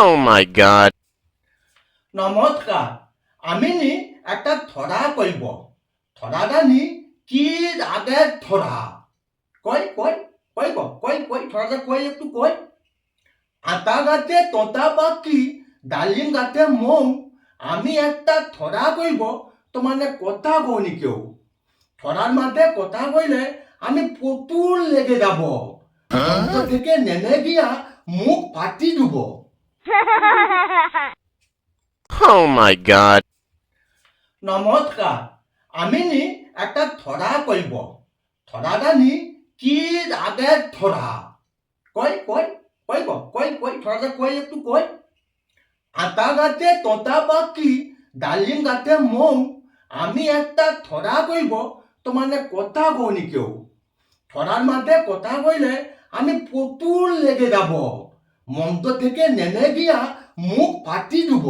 Oh my god. নমস্কার, আমি নি একটা ধরা কইব। ধরাটা নি কি আগের ধরা? কই কই কইব কই কই ধরাটা কই একটু কই। আতা গাছে তোতা পাখি, ডালিম গাছে মৌ, আমি একটা ধরা কইব, তো মানে কথা কইনি কেউ। ধরার মাঝে কথা কইলে আমি প্রচুর লেগে যাব, মঞ্চ থেকে নেমে গিয়া মুখ ফাটি দিব। Oh my god. নমস্কার, আমি নি একটা ধরা কইব। ধরাটা নি কি আগের ধরা? কই কই কইব কই কই ধরাটা কই একটু কই। আতা গাছে তোতা পাখি, ডালিম গাছে মৌ, আমি একটা ধরা কইব, তো মানে কথা কইনি কেউ। ধরার মাঝে কথা কইলে আমি প্রচুর লেগে যাব, মঞ্চ থেকে নেমে গিয়া মুখ ফাটি দিব।